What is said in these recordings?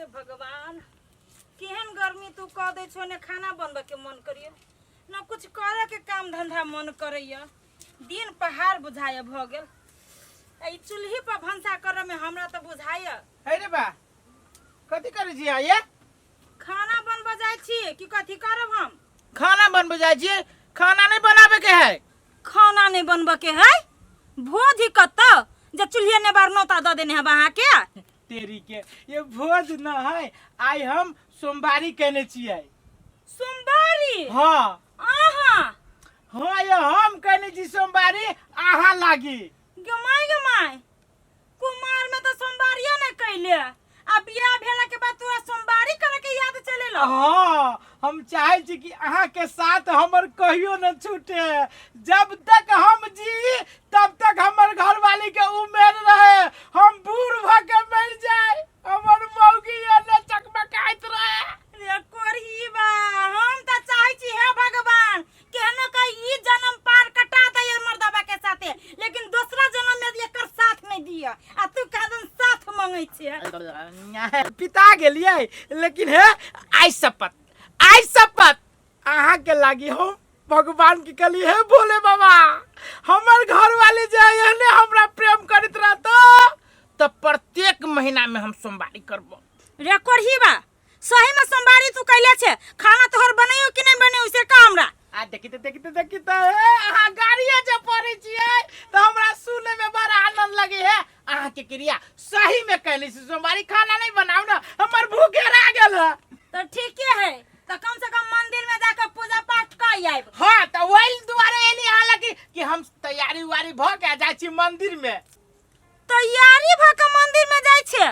हे भगवान केहन गर्मी तू कह दे छो ने खाना बनबे के मन करियो न कुछ करे के काम धंधा मन करैया दिन पहाड़ बुझाया भ गेल ई चूल्ही पर भंसा करे में हमरा त बुझाया हे रे बा कथि करे छी ये खाना बनबे जाय छी कि कथि करब हम खाना बनबे जाय छी खाना नहीं बनावे के है खाना नहीं बनबे के है भोज ही कत जे चूल्हे ने बार नौता द देने है वहां के तेरी के ये भोज न है आई हम सोमवारी कहने छियै सोमवारी हां आहा हां ये हम कहने छी सोमवारी आहा लागी गमाय कुमार में तो सोमवारिया न कैले अब बियाह भेला के बाद तोरा सोमवारी करे के याद चलेला हां हम चाहे छी कि आहा के साथ हमर कहियो न छूटे जब तक हम जी तब तक हमर घरवाली के उम्र रहे हम बूढ़ भ के मर जाए हमर मौगी ने चकमकाइत रहे रे कोरही बा हम त चाहे छी हे भगवान केहनो का ई जन्म पार कटा दे मर्दबा के साथे लेकिन दूसरा जन्म में एकर साथ नहीं दिया आ तू कादन साथ मांगे छे पिता गेलिए लेकिन है आई शपथ आहा के लागी हम भगवान की कली है बोले बाबा हमर घर वाले जाए ने हमरा प्रेम करत रहतो तो प्रत्येक महीना में हम सोमवारी करबो रे कोरही बा सही में सोमवारी तू कैले छे खाना तोहर बनाइयो कि नहीं बनाइयो से का हमरा आ देखी तो आहा गाड़िया जे पड़े छिए तो हमरा सुने में बड़ा आनंद लगे है आहा के क्रिया सही में कहली सोमवारी खाना नहीं बनाऊ ना हमर भूखे रह गेल तो ठीक है तो कम से कम मंदिर में जाकर पूजा पाठ कर आइब हां तो वही दुआरे एली हालांकि कि हम तैयारी वारी भ के जाय छी मंदिर में तैयारी भ के मंदिर में जाय छे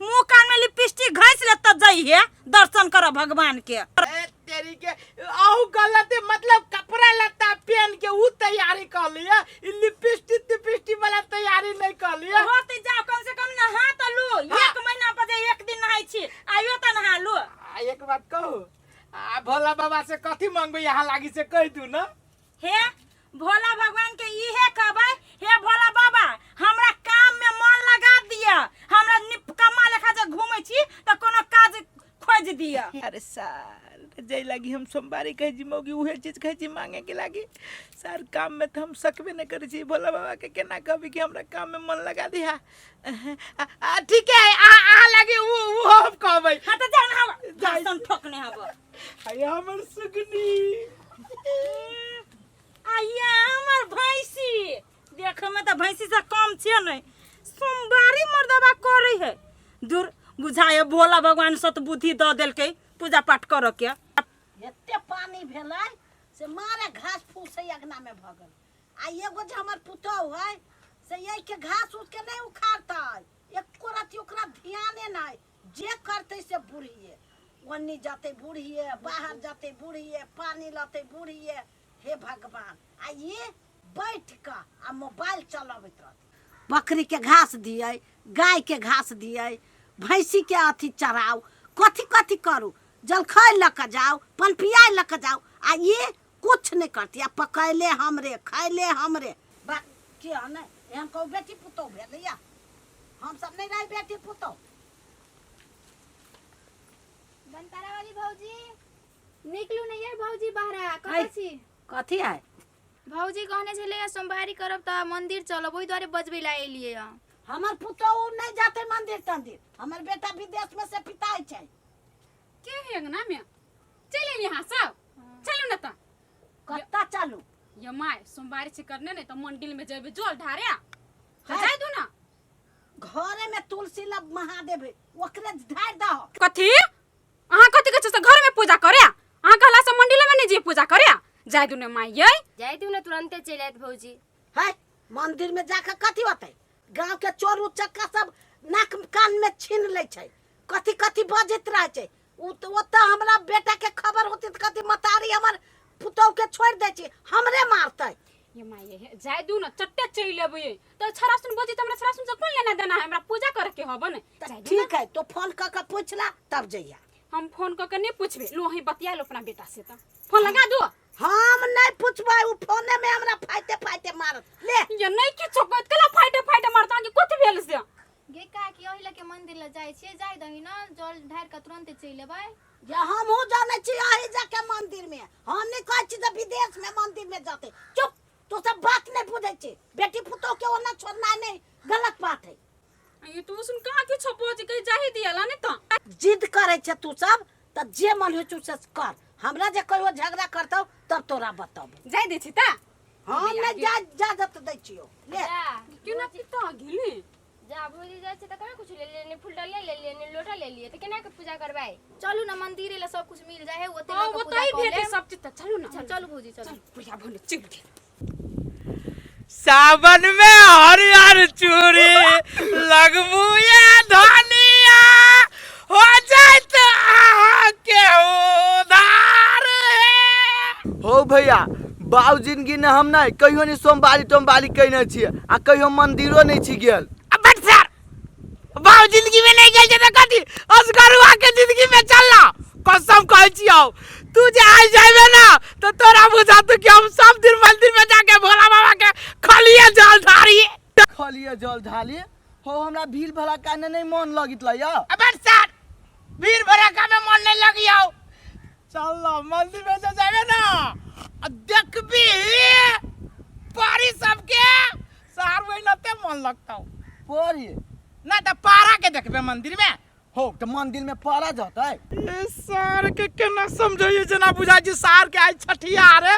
मुंह कान में लिपस्टिक घास ले त जाई है दर्शन कर भगवान के ए तेरी के आहू गलत मतलब कपड़ा लत्ता पहन के उ तैयारी कर लिया लिपस्टिक वाला तैयारी नहीं कर लिया होते जाओ कम से कम नहा त लो एक महीना पर एक दिन नहाई छी आइयो त नहा लो एक बात कहू आ भोला बाबा से कथि मांगबे यहाँ लागी से कह दू ना हे भोला भगवान के इहे कहबै हे भोला बाबा हमरा काम में मन लगा दिया हमरा निपकमा लेखा जे घूमै छी त कोनो काज खोज दिया अरे सर जय लागी हम सोमवारी कह जी मौगी उहे चीज कह जी मांगे के लागी सर काम में तो हम सकबे न करे छी भोला बाबा के केना कहबी कि हमरा काम में मन लगा दिया ठीक है आ लागी वो हम कहबै हां त जान हम दर्शन ठोकने हब अरे हमर सुगनी आया हमर भैंसी देखे में तो भैंसी से कम छे नहीं सोमवारी मर्दबा करे है दूर बुझाए भोला भगवान सत बुद्धि द देलकै पूजा पाठ कर के एते पानी भेलै से मारे घास फूस से अगना में भ गेल आ एगो जे हमर पुतौ है से यही के घास उस के नहीं उखाड़तै एको रति ओकरा ध्याने नहीं जे करतै से बुढ़िए ओन्नी जाते बुढ़िए बाहर जाते बुढ़िए पानी लते बुढ़िए हे भगवान आ ये बैठ के आ मोबाइल चलावत रहत बकरी के घास दिए गाय के घास दिए भैंसी के अथी चराओ कथी कथी करू जलखै लक जाओ पनपिया लक जाओ आ ये कुछ नहीं करती आ पकैले हमरे खैले हमरे बा के न हम कहू बेटी पुतौ भेलैया हम सब नहीं रही बेटी पुतौ बनतारा वाली भौजी निकलू नहीं यार भौजी बाहर कतै छी कथी है भौजी कहने छले सोमवारी करब त मंदिर चलब ओई द्वारे बजबे ला एलिए हमर पुतौ नहीं जाते मंदिर तंदिर हमर बेटा विदेश में से पिताई छै के है ना में चले यहां सब चलो न त कत्ता चालू ये माय सोमवारी से करने नहीं तो मंदिर में जेबे जल ढारे तो जाय दू ना घरे में तुलसी लब महादेव ओकरे ढार दह कथि अहाँ कथि के छ घर में पूजा करे अहाँ कहला से मंदिर में नहीं जे पूजा करे जाय दू ने माय ये जाय दू ना तुरंते चले आत भौजी है मंदिर में जाके कथी होतै गांव के चोर उचक्का सब नाक कान में छीन ले छै कथी कथी बजत रह छै ओत हमरा बेटा के खबर होती त कथी मतारी हमर पुतौ के छोड़ दे छी हमरे मारतै ये माय ये जाय दू ना चट्टे चल लेबे तो छरासुन बजी त हमरा छरासुन से कोन लेना देना है हमरा पूजा करे के होबो ने ठीक है तो फोन क के पूछला तब जइया हम फोन क के नहीं पूछबे लो ही बतिया लो अपना बेटा से त फोन लगा दो हम नहीं पूछबै उ फोने में हमरा फाइटे फाइटे मारत ले ये नहीं किछो कहत कला फाइटे फाइटे मारता कि कथि भेल से गे का कि ओहि लके मंदिर ल जाय छियै जाय दही न जल ढार के तुरंत चलि लेबै जे हम हो जाने छी आही जाके मंदिर में हम नहीं कहै छी जे विदेश में मंदिर में जाते चुप तू सब बात नहीं बुझै छी बेटी पुतोह के ओना छोड़ना नहीं गलत बात है ये तू सुन कहां के छपो जे कहि जाहि दियाला ने त जिद करे छ तू सब त जे मन हो तू से कर हमरा जे कहियो झगड़ा करतौ तब तोरा बताबो जाय दे छी ता हम नहीं जा इजाजत दै छियो ले क्यों ना पिता गिले जा भौजी जाय छै त कहाँ कुछ ले लेने फूल डालिया ले लेने लोटा ले लिए त केना के पूजा करबाई चलू न मंदिर ले सब कुछ मिल जाय है ओते हां लके वो पूजा तई कर भेटे ले सब चीज त चलू ना चलू भौजी चलू पूजा भले चल के सावन में हरियर चूड़ी लगबू ये धनिया हो जात आहा के उधार है। हो भैया बाबू जिंदगी ने हम नहीं कहियो नहीं सोमवारी टोमवारी कहने छिए आ कहियो मंदिरो नहीं छी गेल। अब बट सर बाबू जिंदगी में नहीं गई त कथी असगरुआ के जिंदगी में चलना कसम कहै छियौ तू जे आ जाबे ना तो तोरा बुझात कि हम सब दिन मंदिर में जाके भोला बाबा के खलिए जल ढारी खलिए जल ढाली हो हमरा भीड़ भला काने नहीं मन लगित ल या अब बट सर भीड़ भड़का में मन नहीं लगियो चल ना मंदिर में से जाबे ना देखबी पारी सबके सार वहीनते मन लगता पढ़ी ना तो पारा के देखबे मंदिर में हो तो मंदिर में पड़ा जाता है ए सार के केना समझिए जना बुझा जी सार के आज छठिया रे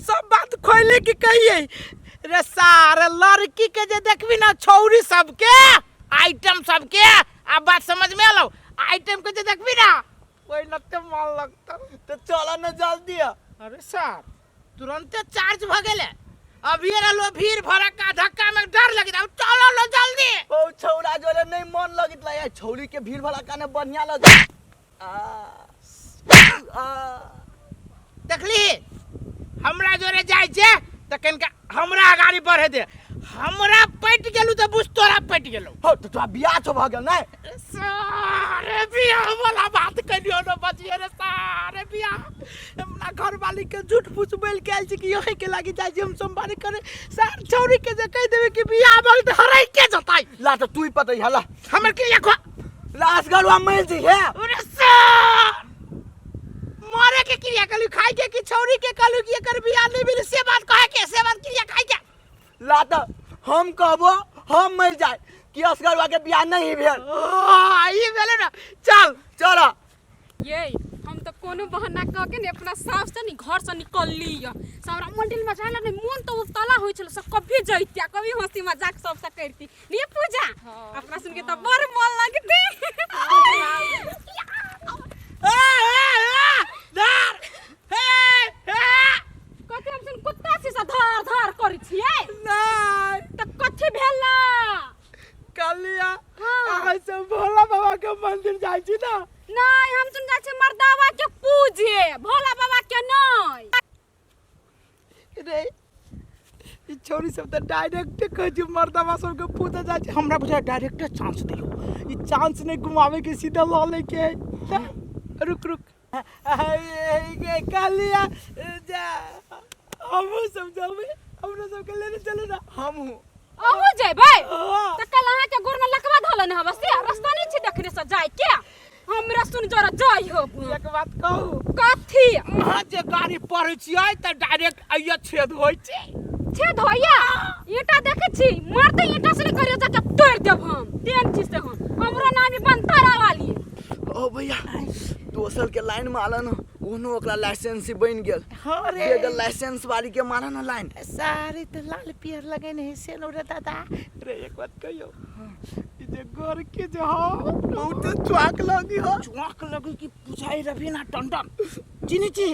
सब बात खोले की कहिए रे सार लड़की के जे देखबी ना छौरी सबके आइटम सबके अब बात समझ में आलो आइटम के जे देखबी ना वही नते मन लगता तो चला न जल्दी अरे सार तुरंते चार्ज भ गेले अभी लो भीड़ भड़का धक्का में डर लगी था चलो लो जल्दी ओ छौरा जोरे नहीं मन लगित ल या छौरी के भीड़ भला काने बढ़िया लगे देखली हमरा जोरे जाय छे त कनका हमरा गाड़ी बढ़े दे हमरा पट गेलु त बुझ तोरा पट गेलु हो तो तोरा बियाह छ भ गेल नहीं सारे बियाह वाला बात करियो न बचिए रे सारे बियाह हमरा घर वाली के झूठ फूस बोल के आइल छी कि यही के लागी जाय छी हम सोमवारी करे सार छौरी के जे कह देबे कि बियाह भल त हराई के जताई ला तो तू ही पता हला हमर के खो लाश गलवा मिल जी है अरे सार मारे के क्रिया कलु खाई के कि छौरी के कलु कि एकर बियाह नहीं भेल से बात कहे के से बात क्रिया खाई के ला तो हम कहबो हम मर जाए कि असगरवा के बियाह नहीं भेल ई भेले ना चल चला ये हम तो कोनो बहाना क के ने अपना सास से नी घर से निकल लिया सारा मंदिर में जाला ने मन तो तला होई छल सब कभी जइतिया कभी हंसी मजाक सब से करती नहीं पूजा अपना सुन के तो बड़ मन लगती धर कथि हम सुन कुत्ता से धर धर करै छियै नहीं त कथि भेला कलिया आइ से भोला बाबा के मंदिर जाय छी ना नहीं हम सुन जाय छी मर्दावा के पूजे भोला बाबा के नहीं रे ई छोरी सब त डायरेक्ट कह छी मर्दावा सब के पूजा जाय छी हमरा बुझा डायरेक्ट चांस दियो ई चांस नहीं घुमावे के सीधा ल ले के रुक रुक ये कलिया जा हम सब जावे हमरा सब के लेने चले ना हम अहू जेबै त कल अहाँ के गोर में लकवा धलन है बस रास्ता नहीं छी देखने से जाय के हमरा सुन जरा जाय हो एक बात कहू कथि अहाँ जे गाड़ी पढ़ै छियै त डायरेक्ट आइया छेद होय छै छेद होइया ईटा देखे छी मारते ईटा से करियो जाके तोड़ देब हम तेन चीज से हमरो नाम बनतारा वाली ओ भैया दोसर के लाइन में आला ना ओनो ओकरा लाइसेंस बन गेल हाँ रे अगर लाइसेंस वाली के मारा ना लाइन सारे तो लाल पियर लगे नहीं से नो रे दादा रे एक बात कहियो ई जे गोर के जो हो बहुत चौक लगी हो चौक लगे कि पुछाई रवि ना टंडन चिनी ची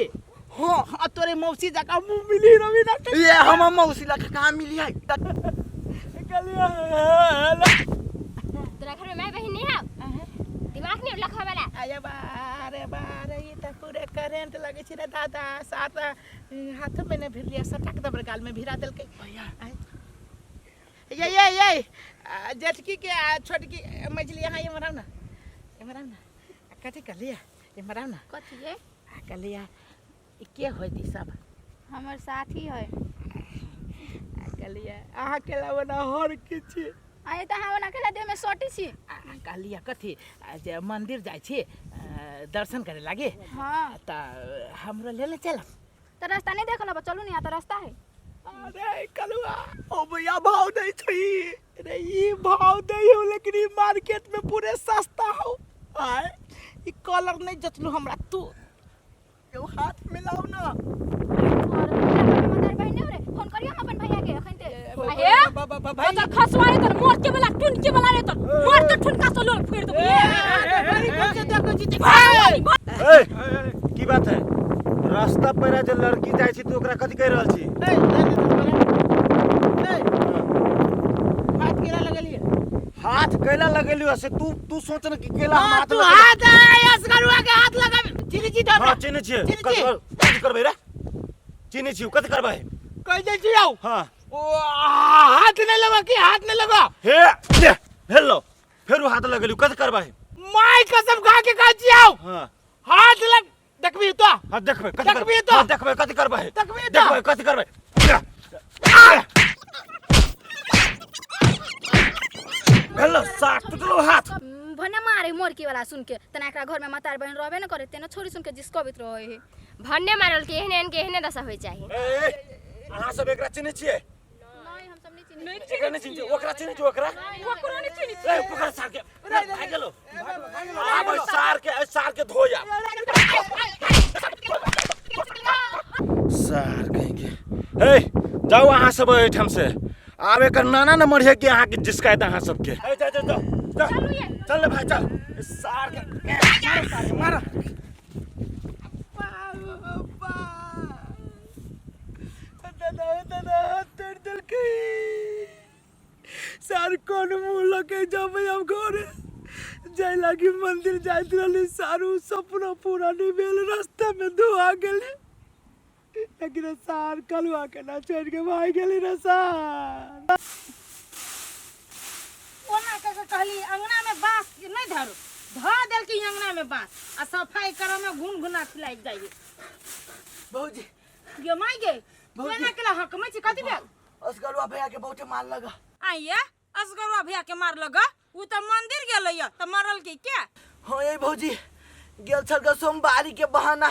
हां हाँ तोरे मौसी जका मुंह मिली रवि ना ये हम मौसी ला कहां मिली है गलिया तोरा घर में मैं बहन नहीं है दिमाग नहीं लखा वाला आया बारे ये तो पूरे करंट लगे छी रे दादा साथ हाथ में ने भिर लिया सटक दबर गाल में भिरा देल के भैया ये जेठकी के छोटकी मछली यहाँ ये मराव ना कथी कर लिया ये मराव ना कथि ये कर लिया के होय दी सब हमर साथी है कर लिया आहा के लावना हर के छी आइ त हम अकेला देह में सटी छी। कहलिया कथी जे मंदिर जाइ छी दर्शन करे लागे। हां त हमरो ले ले चल। त रास्ता नहीं देखल अब चलू नहीं, आ त रास्ता है। अरे कलुआ ओ भैया भाव नहीं छी। अरे ये भाव दे हो लेकिन ये मार्केट में पूरे सस्ता हो। आय ई कलर नहीं जचलू हमरा तू। यो हाथ मिलाओ ना। और मदर बहन ने रे फोन करियो हम अपन भैया के अखन ते। हे भाई तो खसवारे तो मोर के वाला टुन के वाला रे तो मोर तो ठुनका से लोल फेर दो। ए की बात है? रास्ता पर जे लड़की जाय छी तो ओकरा कथि कह रहल छी? हाथ केला लगलिए। हाथ कैला लगेलियो से तू सोच न कि केला हम हाथ तू हाथ आयस करुआ के हाथ लगा चिनी जी हां चिनी छी कथि करबै रे? चिनी छी कथि करबै? कह दे छी आऊ। हां ओ हाथ नहीं लगा कि हाथ नहीं लगा। हे ले हेलो फेरू हाथ लगेलियो कथि करबै? माय कसम खा के कह छी आऊ। हां हाथ लग देखबी तो। हां देखबै कथि करबै? देखबी तो। हां देखबै कथि करबै? देखबी तो। देखबै कथि करबै? हेलो साथ टुटलो हाथ। भने मारे मोर के वाला सुन के तना एकरा घर में मतार बहन रहबे न करे तेने छोरी सुन के जिसकबित रहे है। भन्ने मारल के एहने दशा होय चाही। ए अहाँ सब एकरा चिन्है छियै? नहीं हम सब नहीं चिन्ह। एकरा नहीं चिन्है ओकरा चिन्है छी ओकरा? ओकरो नहीं चिनी। ए पकड़ सार के भाग गेलो। आब सार के धो जा। सार कहेंगे ए जाओ अहाँ सब एठाम से। आब एकर नाना न मरिए कि अहाँ के जिसकायत अहाँ सब के। ए जा चल ले भाई चल। सार के मार सर कौन मुंह लगे जब हम घरे जाय लागी मंदिर जाइत रहली सारू सपना पूरा नहीं भेल रास्ता में धोआ गेली। लेकिन सार कलुआ के ना छोड़ के भाग गेली रे सार। ओना के कहली अंगना में बांस नहीं धरो ध देल की अंगना में बांस आ सफाई करे में घुन घुना लाग जाइए। भौजी गे माई गे ओना के हक में छी कथि भेल? असगरुआ भैया के बहुते मार लगा। आइए असगरुआ भैया के मार लगा उ त मंदिर गेलैया त मरल की क्या? हाँ ये भौजी गेल छल के सोमवारी के बहाना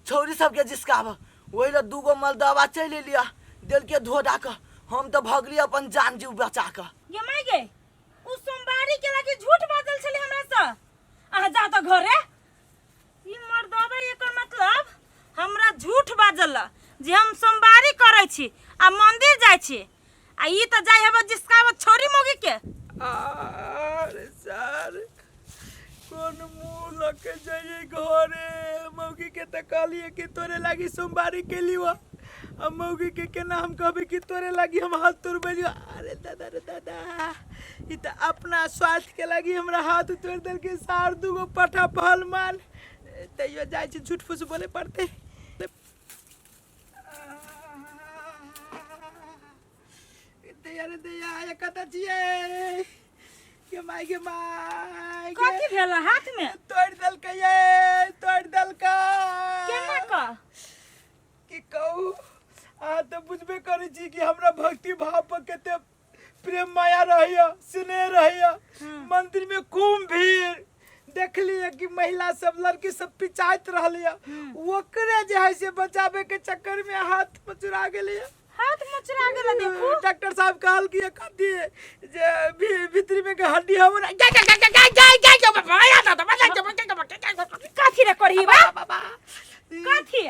छौरी सब के जिसकाब वही ला दूगो मलदवा चल लिया दिल के धो डाक हम तो भगली अपन जान जीव बचा के। गे माई गे उ सोमवारी के लागी झूठ बाजल छले हमरा से। आ जा त घरे ई मर्दवा एकर मतलब हमरा झूठ बाजल जे हम सोमवारी करे छी आ मंदिर जाय छी आ ई त जाय हबे जिसकाब छोरी मोगी के। अरे सर कौन मुंह लके जाइए घरे मौगी के त कहलिए कि तोरे लागी सोमवारी के लियो अब मौगी के केना हम कहबे कि तोरे लागी हम हाथ तोड़ लियो। अरे दादा रे दादा ई त अपना स्वार्थ के लागी हमरा हाथ तोड़ देल के सार दूगो पठा पहल मान तैयो जाय छी झूठ फूस बोले पड़ते। अरे दया ये कता छिए के माई कथि भेल हाथ में? तोड़ दल के ये तोड़ दल का केना का कि कहू आ तो बुझबे करै छी कि हमरा भक्ति भाव पर कते प्रेम माया रहैया स्नेह रहैया। मंदिर में खूब भीड़ देखलिए कि महिला सब लड़की सब पिचाइत रहलिए ओकरे जे है से बचावे के चक्कर में हाथ पचुरा गेलिए। हाथ मुचरा गेल देखू डॉक्टर साहब कहल कि कथी जे भीतरी में के हड्डी हम कथि रे करही बा कथि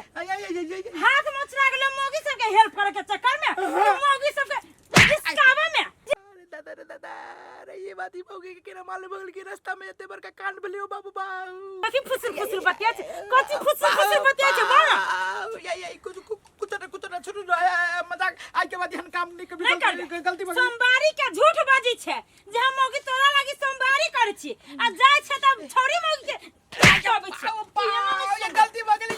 हाथ मुचरा गेल मोगी सब के हेल्प करे के चक्कर में मोगी सब के जिसकावा में। अरे दादा रे दादा रे ये बात ही होगी कि केना मालूम बगल के रास्ता में एते बड़का कांड भलियो बाबू बा कथि फुसुर बतिया छै कथि फुसुर बतिया छै बोल ये कुछ ना छोड़ू मजाक आज के बाद हम काम नहीं कभी गलती सोमवारी के झूठ बाजी छै जे हम मोगी तोरा लागी सोमवारी करै छी आ जाय छै त छोरी मोगी के आबै छै ये गलती हो गेली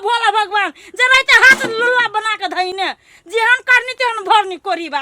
भोला भगवान जरा हाथ लुआ बना के धइने जेहन करनी तेहन भरनी कोरीबा।